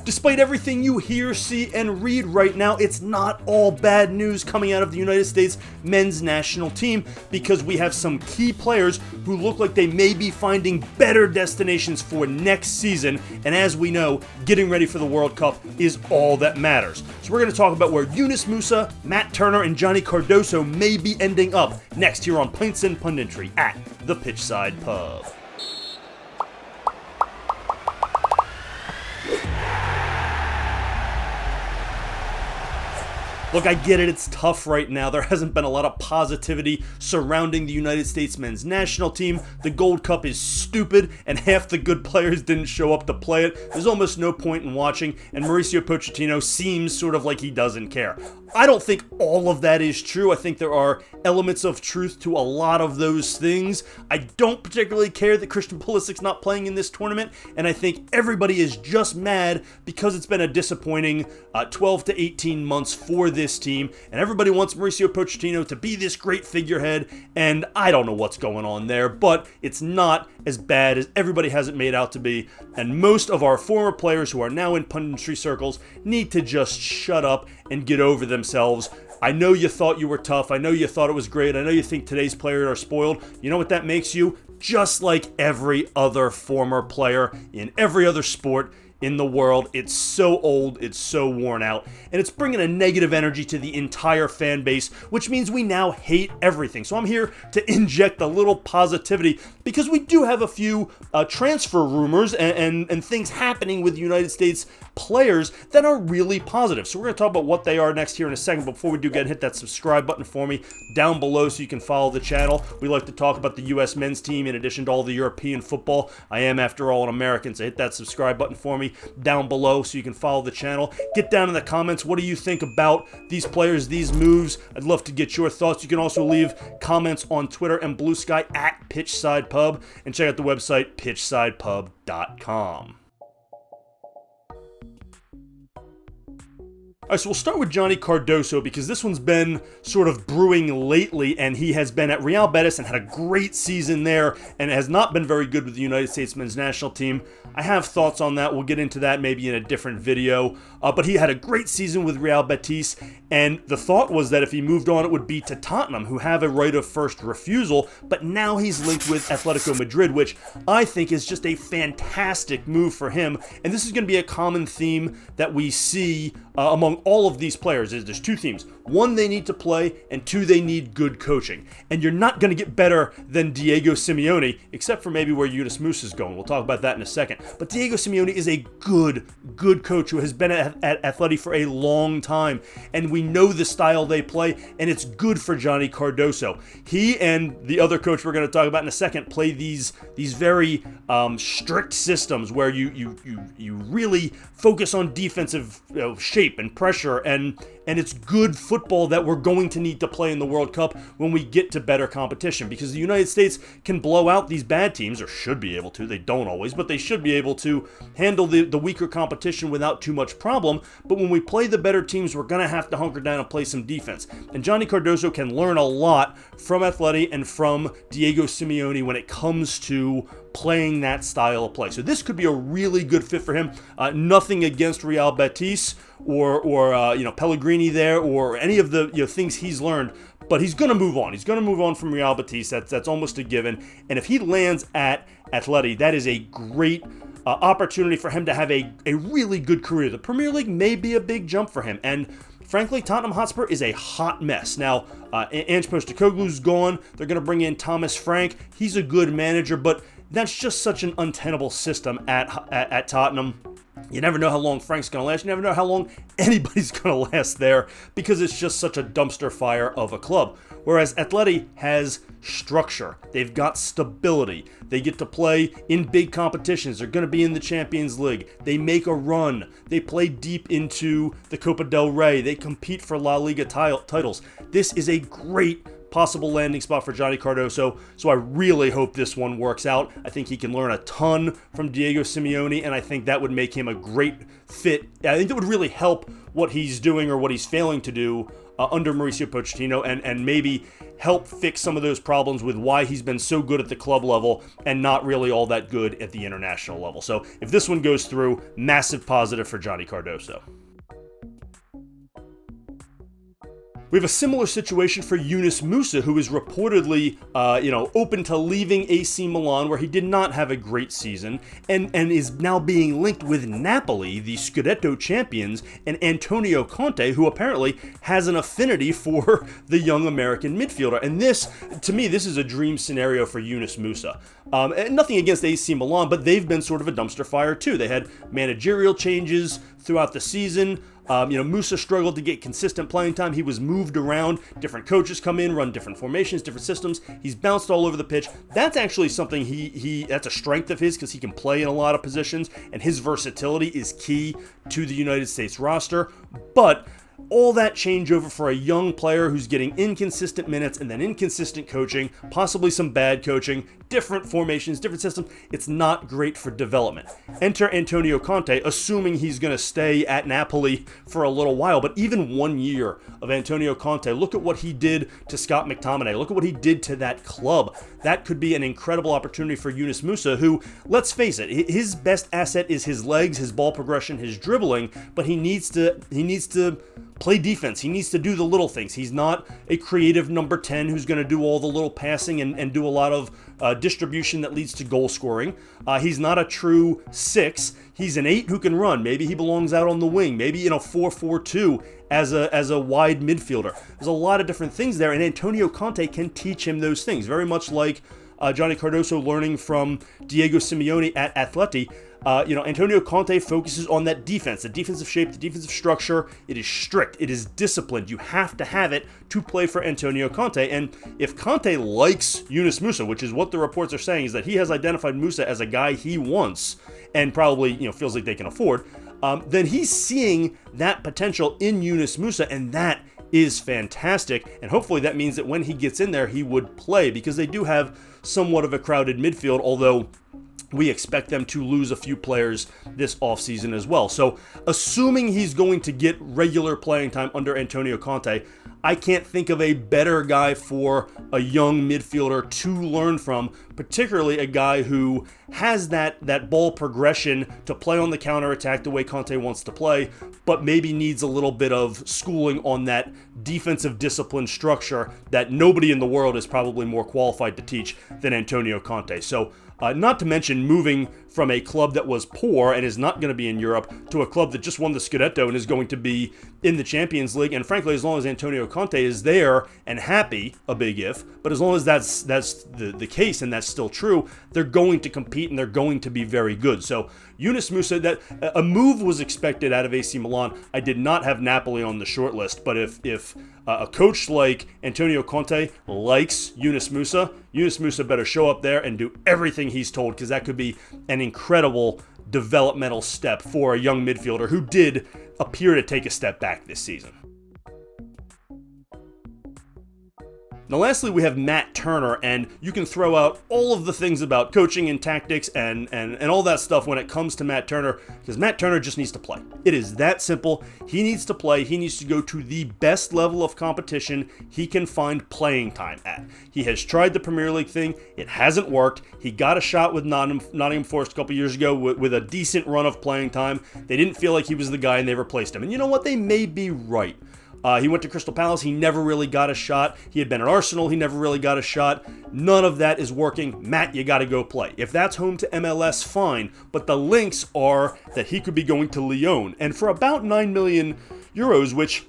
Despite everything you hear, see, and read right now, it's not all bad news coming out of the United States men's national team, because we have some key players who look like they may be finding better destinations for next season, and as we know, getting ready for the World Cup is all that matters. So we're going to talk about where Yunus Musah, Matt Turner, and Johnny Cardoso may be ending up next here on Pints and Punditry at the Pitchside Pub. Look, I get it, it's tough right now. There hasn't been a lot of positivity surrounding the United States men's national team. The Gold Cup is stupid, and half the good players didn't show up to play it. There's almost no point in watching, and Mauricio Pochettino seems sort of like he doesn't care. I don't think all of that is true. I think there are elements of truth to a lot of those things. I don't particularly care that Christian Pulisic's not playing in this tournament, and I think everybody is just mad because it's been a disappointing 12 to 18 months for this team, and everybody wants Mauricio Pochettino to be this great figurehead, and I don't know what's going on there, but it's not as bad as everybody has it made out to be, and most of our former players who are now in punditry circles need to just shut up and get over themselves. I know you thought you were tough. I know you thought it was great. I know you think today's players are spoiled. You know what that makes you? Just like every other former player in every other sport in the world. It's so old, it's so worn out, and it's bringing a negative energy to the entire fan base, which means we now hate everything. So I'm here to inject a little positivity, because we do have a few transfer rumors and things happening with United States players that are really positive. So we're going to talk about what they are next here in a second. Before we do, hit that subscribe button for me down below so you can follow the channel. We like to talk about the U.S. men's team in addition to all the European football. I am, after all, an American, so hit that subscribe button for me down below so you can follow the channel. Get down in the comments, what do you think about these players, these moves? I'd love to get your thoughts. You can also leave comments on Twitter and Blue Sky at Pitchside Pub, and check out the website pitchsidepub.com. All right, so we'll start with Johnny Cardoso, because this one's been sort of brewing lately, and he has been at Real Betis and had a great season there, and has not been very good with the United States men's national team. I have thoughts on that. We'll get into that maybe in a different video, but he had a great season with Real Betis, and the thought was that if he moved on, it would be to Tottenham, who have a right of first refusal, but now he's linked with Atletico Madrid, which I think is just a fantastic move for him, and this is going to be a common theme that we see among all of these players. There's two themes. One, they need to play, and two, they need good coaching. And you're not going to get better than Diego Simeone, except for maybe where Yunus Musah is going. We'll talk about that in a second. But Diego Simeone is a good coach who has been at Atleti for a long time, and we know the style they play, and it's good for Johnny Cardoso. He and the other coach we're going to talk about in a second play these very strict systems where you really focus on defensive shape and pressure, and it's good football that we're going to need to play in the World Cup when we get to better competition, because the United States can blow out these bad teams, or should be able to. They don't always, but they should be able to handle the weaker competition without too much problem. But when we play the better teams, we're going to have to hunker down and play some defense. And Johnny Cardoso can learn a lot from Atleti and from Diego Simeone when it comes to playing that style of play. So this could be a really good fit for him. Nothing against Real Betis or Pellegrini there, or any of the things he's learned, but he's going to move on. He's going to move on from Real Betis. That's almost a given. And if he lands at Atleti, that is a great opportunity for him to have a really good career. The Premier League may be a big jump for him, and frankly, Tottenham Hotspur is a hot mess. Now, Ange Postecoglou's gone. They're going to bring in Thomas Frank. He's a good manager, but that's just such an untenable system at Tottenham. You never know how long Frank's going to last. You never know how long anybody's going to last there, because it's just such a dumpster fire of a club. Whereas Atleti has structure. They've got stability. They get to play in big competitions. They're going to be in the Champions League. They make a run. They play deep into the Copa del Rey. They compete for La Liga titles. This is a great possible landing spot for Johnny Cardoso. So I really hope this one works out. I think he can learn a ton from Diego Simeone, and I think that would make him a great fit. I think it would really help what he's doing or what he's failing to do under Mauricio Pochettino, and maybe help fix some of those problems with why he's been so good at the club level and not really all that good at the international level. So if this one goes through, massive positive for Johnny Cardoso. We have a similar situation for Yunus Musah, who is reportedly, open to leaving AC Milan, where he did not have a great season, and is now being linked with Napoli, the Scudetto champions, and Antonio Conte, who apparently has an affinity for the young American midfielder. And this, to me, this is a dream scenario for Yunus Musah. And nothing against AC Milan, but they've been sort of a dumpster fire too. They had managerial changes throughout the season. Musah struggled to get consistent playing time. He was moved around. Different coaches come in, run different formations, different systems. He's bounced all over the pitch. That's actually something that's a strength of his, because he can play in a lot of positions, and his versatility is key to the United States roster. But all that changeover for a young player who's getting inconsistent minutes and then inconsistent coaching, possibly some bad coaching, different formations, different systems, it's not great for development. Enter Antonio Conte, assuming he's going to stay at Napoli for a little while, but even 1 year of Antonio Conte, look at what he did to Scott McTominay, look at what he did to that club. That could be an incredible opportunity for Yunus Musah, who, let's face it, his best asset is his legs, his ball progression, his dribbling, but he needs to play defense. He needs to do the little things. He's not a creative number 10 who's going to do all the little passing and do a lot of distribution that leads to goal scoring. He's not a true 6. He's an 8 who can run. Maybe he belongs out on the wing. Maybe in a 4-4-2 as a wide midfielder. There's a lot of different things there, and Antonio Conte can teach him those things, very much like Johnny Cardoso learning from Diego Simeone at Atleti. Antonio Conte focuses on that defense, the defensive shape, the defensive structure. It is strict. It is disciplined. You have to have it to play for Antonio Conte. And if Conte likes Yunus Musah, which is what the reports are saying, is that he has identified Musah as a guy he wants and probably feels like they can afford, then he's seeing that potential in Yunus Musah, and that is fantastic. And hopefully that means that when he gets in there, he would play, because they do have somewhat of a crowded midfield, although we expect them to lose a few players this offseason as well. So assuming he's going to get regular playing time under Antonio Conte, I can't think of a better guy for a young midfielder to learn from, particularly a guy who has that ball progression to play on the counterattack the way Conte wants to play, but maybe needs a little bit of schooling on that defensive discipline structure that nobody in the world is probably more qualified to teach than Antonio Conte. So not to mention moving from a club that was poor and is not going to be in Europe to a club that just won the Scudetto and is going to be in the Champions League. And frankly, as long as Antonio Conte is there and happy, a big if, but as long as that's the case and that's still true, they're going to compete and they're going to be very good. So Yunus Musah, that a move was expected out of AC Milan. I did not have Napoli on the short list, but if a coach like Antonio Conte likes Yunus Musah better show up there and do everything he's told, because that could be an incredible developmental step for a young midfielder who did appear to take a step back this season. Now, lastly, we have Matt Turner, and you can throw out all of the things about coaching and tactics and all that stuff when it comes to Matt Turner, because Matt Turner just needs to play. It is that simple. He needs to play. He needs to go to the best level of competition he can find playing time at. He has tried the Premier League thing. It hasn't worked. He got a shot with Nottingham Forest a couple years ago with a decent run of playing time. They didn't feel like he was the guy, and they replaced him. And you know what? They may be right. He went to Crystal Palace. He never really got a shot. He had been at Arsenal. He never really got a shot. None of that is working. Matt, you got to go play. If that's home to MLS, fine. But the links are that he could be going to Lyon. And for about 9 million euros, which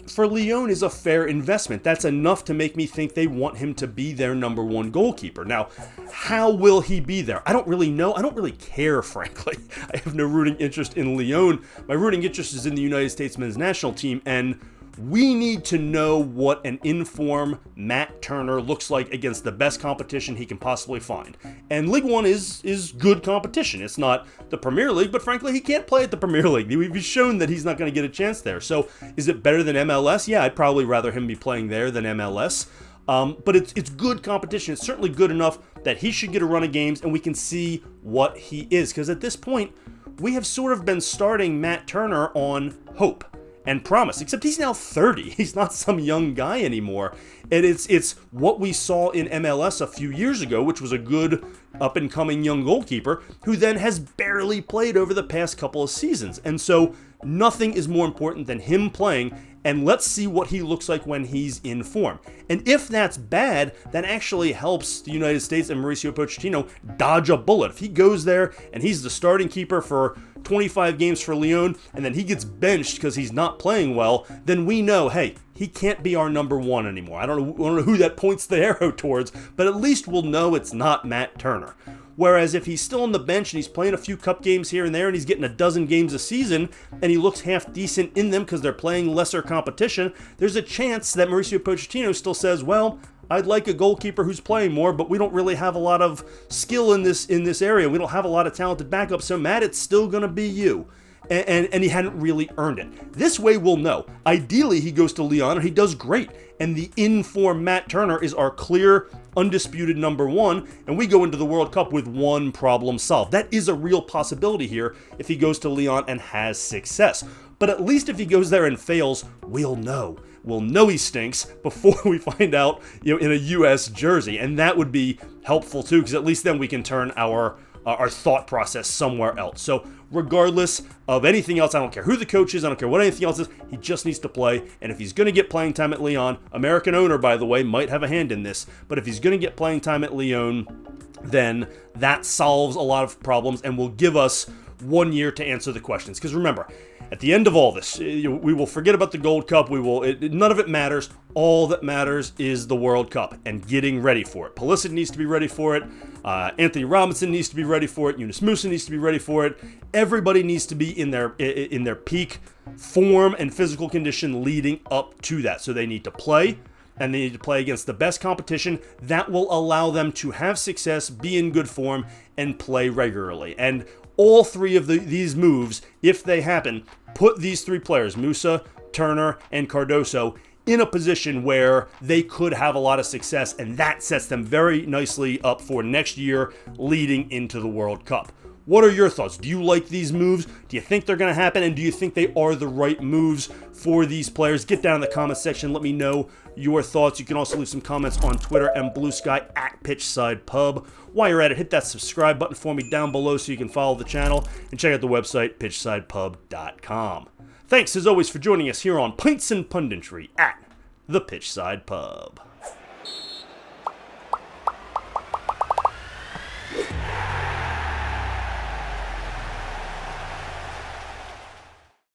for Lyon is a fair investment. That's enough to make me think they want him to be their number one goalkeeper. Now, how will he be there? I don't really know. I don't really care, frankly. I have no rooting interest in Lyon. My rooting interest is in the United States men's national team, and we need to know what an in-form Matt Turner looks like against the best competition he can possibly find. And League One is good competition. It's not the Premier League, but frankly, he can't play at the Premier League. We've shown that he's not going to get a chance there. So is it better than MLS? Yeah, I'd probably rather him be playing there than MLS. But it's good competition. It's certainly good enough that he should get a run of games and we can see what he is. Because at this point, we have sort of been starting Matt Turner on hope and promise, except he's now 30. He's not some young guy anymore. And it's what we saw in MLS a few years ago, which was a good up-and-coming young goalkeeper who then has barely played over the past couple of seasons. And so nothing is more important than him playing, and let's see what he looks like when he's in form. And if that's bad, that actually helps the United States and Mauricio Pochettino dodge a bullet. If he goes there and he's the starting keeper for 25 games for Lyon, and then he gets benched because he's not playing well, then we know, hey, he can't be our number one anymore. I don't know who that points the arrow towards, but at least we'll know it's not Matt Turner. Whereas if he's still on the bench and he's playing a few cup games here and there and he's getting a dozen games a season and he looks half decent in them because they're playing lesser competition, there's a chance that Mauricio Pochettino still says, well, I'd like a goalkeeper who's playing more, but we don't really have a lot of skill in this area. We don't have a lot of talented backups, so Matt, it's still going to be you. And he hadn't really earned it. This way we'll know. Ideally, he goes to Lyon and he does great. And the in-form Matt Turner is our clear, undisputed number one, and we go into the World Cup with one problem solved. That is a real possibility here if he goes to Lyon and has success. But at least if he goes there and fails, we'll know. We'll know he stinks before we find out, in a U.S. jersey. And that would be helpful too, because at least then we can turn our thought process somewhere else. So regardless of anything else, I don't care who the coach is, I don't care what anything else is, he just needs to play. And if he's going to get playing time at Lyon, American owner, by the way, might have a hand in this, but if he's going to get playing time at Lyon, then that solves a lot of problems and will give us 1 year to answer the questions. Because remember, at the end of all this, we will forget about the Gold Cup. None of it matters. All that matters is the World Cup and getting ready for it. Pulisic needs to be ready for it. Anthony Robinson needs to be ready for it. Yunus Musah needs to be ready for it. Everybody needs to be in their peak form and physical condition leading up to that. So they need to play, and they need to play against the best competition that will allow them to have success, be in good form, and play regularly. And all three of these moves, if they happen, put these three players, Musah, Turner, and Cardoso, in a position where they could have a lot of success, and that sets them very nicely up for next year leading into the World Cup. What are your thoughts? Do you like these moves? Do you think they're going to happen? And do you think they are the right moves for these players? Get down in the comment section. Let me know your thoughts. You can also leave some comments on Twitter and Blue Sky at Pitchside Pub. While you're at it, hit that subscribe button for me down below so you can follow the channel and check out the website, pitchsidepub.com. Thanks, as always, for joining us here on Pints and Punditry at the Pitchside Pub.